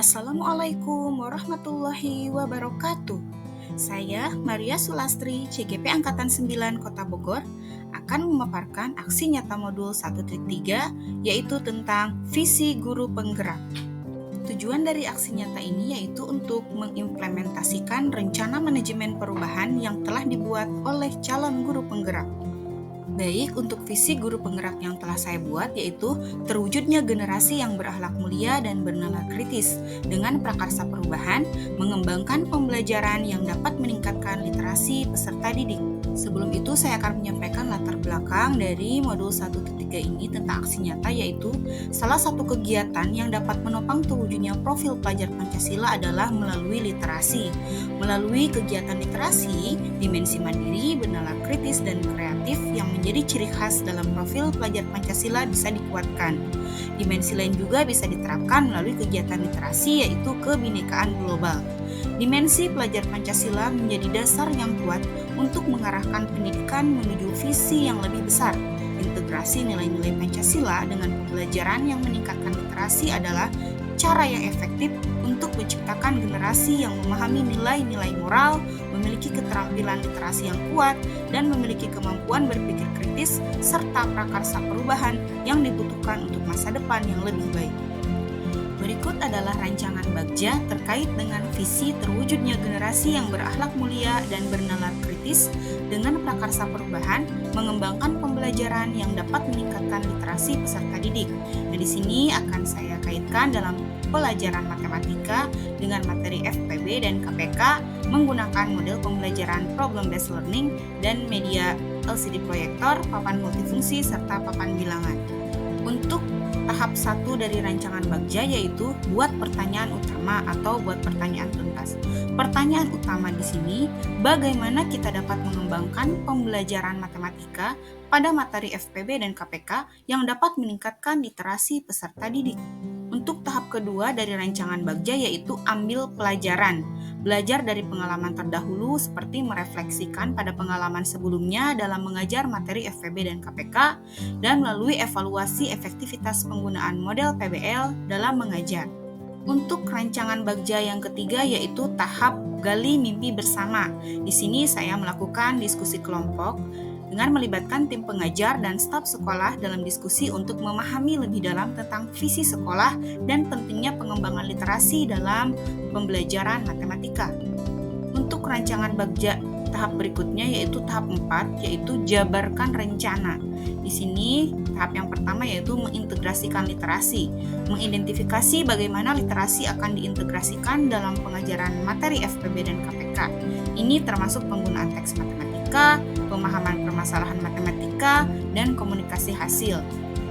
Assalamualaikum warahmatullahi wabarakatuh. Saya Maria Sulastri, CGP Angkatan 9 Kota Bogor, akan memaparkan aksi nyata modul 1.3, yaitu tentang visi guru penggerak. Tujuan dari aksi nyata ini yaitu untuk mengimplementasikan rencana manajemen perubahan yang telah dibuat oleh calon guru penggerak. Baik, untuk visi guru penggerak yang telah saya buat yaitu terwujudnya generasi yang berakhlak mulia dan bernalar kritis dengan prakarsa perubahan, mengembangkan pembelajaran yang dapat meningkatkan literasi peserta didik. Sebelum itu saya akan menyampaikan latar belakang dari modul 1.3 ini tentang aksi nyata, yaitu salah satu kegiatan yang dapat menopang terwujudnya profil pelajar Pancasila adalah melalui literasi. Melalui kegiatan literasi, dimensi mandiri, bernalar kritis, dan kreatif yang menjadi ciri khas dalam profil pelajar Pancasila bisa dikuatkan. Dimensi lain juga bisa diterapkan melalui kegiatan literasi, yaitu kebinekaan global. Dimensi pelajar Pancasila menjadi dasar yang kuat untuk mengarahkan pendidikan menuju visi yang lebih besar. Integrasi nilai-nilai Pancasila dengan pembelajaran yang meningkatkan literasi adalah cara yang efektif untuk menciptakan generasi yang memahami nilai-nilai moral, memiliki keterampilan literasi yang kuat, dan memiliki kemampuan berpikir kritis, serta prakarsa perubahan yang dibutuhkan untuk masa depan yang lebih baik. Berikut adalah rancangan Bagja terkait dengan visi terwujudnya generasi yang berakhlak mulia dan bernalar kritis dengan prakarsa perubahan, mengembangkan pembelajaran yang dapat meningkatkan literasi peserta didik. Nah, di sini akan saya kaitkan dalam pelajaran matematika dengan materi FPB dan KPK menggunakan model pembelajaran problem based learning dan media LCD proyektor, papan multifungsi, serta papan bilangan. Untuk tahap 1 dari rancangan Bagja yaitu buat pertanyaan utama atau buat pertanyaan tuntas. Pertanyaan utama di sini, bagaimana kita dapat mengembangkan pembelajaran matematika pada materi FPB dan KPK yang dapat meningkatkan literasi peserta didik. Untuk tahap kedua dari rancangan Bagja yaitu ambil pelajaran. Belajar dari pengalaman terdahulu seperti merefleksikan pada pengalaman sebelumnya dalam mengajar materi FPB dan KPK dan melalui evaluasi efektivitas penggunaan model PBL dalam mengajar. Untuk rancangan Bagja yang ketiga yaitu tahap gali mimpi bersama. Di sini saya melakukan diskusi kelompok dengan melibatkan tim pengajar dan staf sekolah dalam diskusi untuk memahami lebih dalam tentang visi sekolah dan pentingnya pengembangan literasi dalam pembelajaran matematika. Untuk rancangan Bagja tahap berikutnya yaitu tahap 4, yaitu jabarkan rencana. Di sini tahap yang pertama yaitu mengintegrasikan literasi, mengidentifikasi bagaimana literasi akan diintegrasikan dalam pengajaran materi FPB dan KPK. Ini termasuk penggunaan teks matematika, pemahaman permasalahan matematika, dan komunikasi hasil.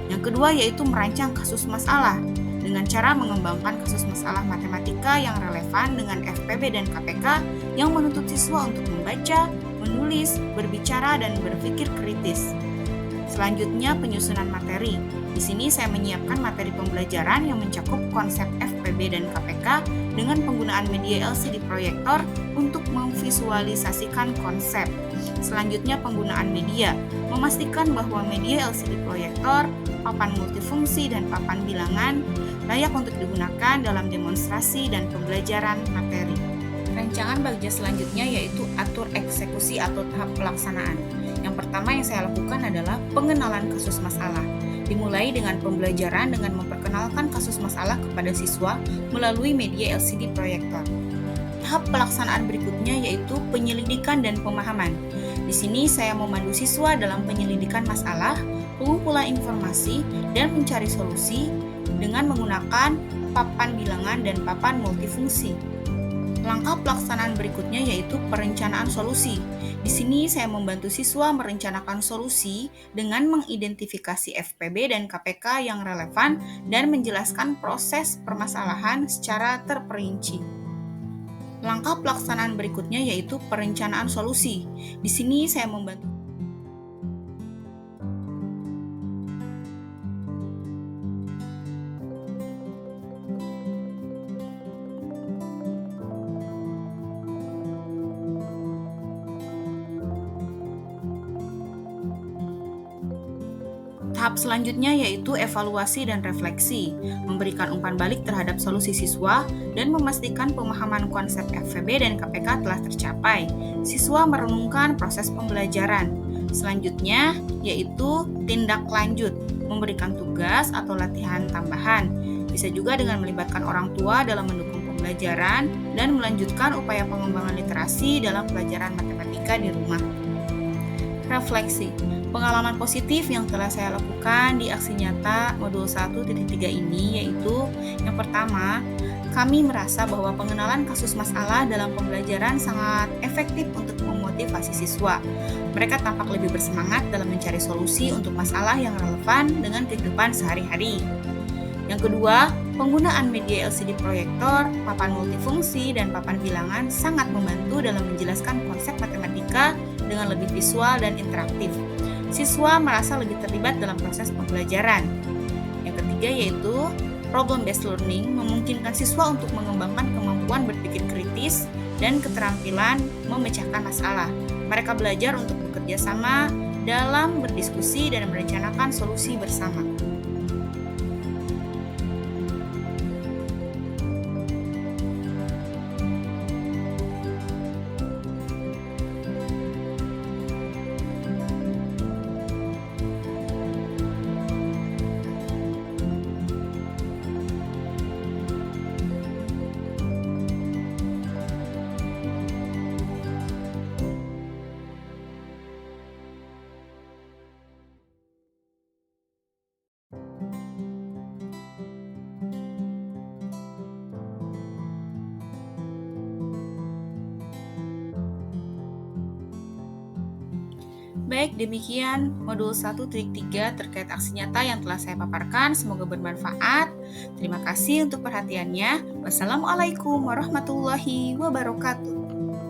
Yang kedua yaitu merancang kasus masalah dengan cara mengembangkan kasus masalah matematika yang relevan dengan FPB dan KPK yang menuntut siswa untuk membaca, menulis, berbicara, dan berpikir kritis. Selanjutnya, penyusunan materi. Di sini saya menyiapkan materi pembelajaran yang mencakup konsep FPB dan KPK dengan penggunaan media LCD proyektor untuk memvisualisasikan konsep. Selanjutnya, penggunaan media. Memastikan bahwa media LCD proyektor, papan multifungsi, dan papan bilangan layak untuk digunakan dalam demonstrasi dan pembelajaran materi. Rancangan Bagja selanjutnya yaitu atur eksekusi atau tahap pelaksanaan. Yang pertama yang saya lakukan adalah pengenalan kasus masalah. Dimulai dengan pembelajaran dengan memperkenalkan kasus masalah kepada siswa melalui media LCD proyektor. Tahap pelaksanaan berikutnya yaitu penyelidikan dan pemahaman. Di sini saya memandu siswa dalam penyelidikan masalah, pengumpulan informasi, dan mencari solusi dengan menggunakan papan bilangan dan papan multifungsi. Langkah pelaksanaan berikutnya yaitu perencanaan solusi. Di sini saya membantu siswa merencanakan solusi dengan mengidentifikasi FPB dan KPK yang relevan dan menjelaskan proses permasalahan secara terperinci. Langkah pelaksanaan berikutnya yaitu perencanaan solusi. Di sini saya membantu Tahap selanjutnya yaitu evaluasi dan refleksi, memberikan umpan balik terhadap solusi siswa dan memastikan pemahaman konsep FVB dan KPK telah tercapai. Siswa merenungkan proses pembelajaran. Selanjutnya yaitu tindak lanjut, memberikan tugas atau latihan tambahan. Bisa juga dengan melibatkan orang tua dalam mendukung pembelajaran dan melanjutkan upaya pengembangan literasi dalam pelajaran matematika di rumah. Refleksi. Pengalaman positif yang telah saya lakukan di aksi nyata modul 1.3 ini yaitu yang pertama, kami merasa bahwa pengenalan kasus masalah dalam pembelajaran sangat efektif untuk memotivasi siswa. Mereka tampak lebih bersemangat dalam mencari solusi untuk masalah yang relevan dengan kehidupan sehari-hari. Yang kedua, penggunaan media LCD proyektor, papan multifungsi, dan papan bilangan sangat membantu dalam menjelaskan konsep matematika dengan lebih visual dan interaktif. Siswa merasa lebih terlibat dalam proses pembelajaran. Yang ketiga yaitu problem-based learning memungkinkan siswa untuk mengembangkan kemampuan berpikir kritis dan keterampilan memecahkan masalah. Mereka belajar untuk bekerja sama dalam berdiskusi dan merencanakan solusi bersama. Baik, demikian modul 1.3 terkait aksi nyata yang telah saya paparkan. Semoga bermanfaat. Terima kasih untuk perhatiannya. Wassalamualaikum warahmatullahi wabarakatuh.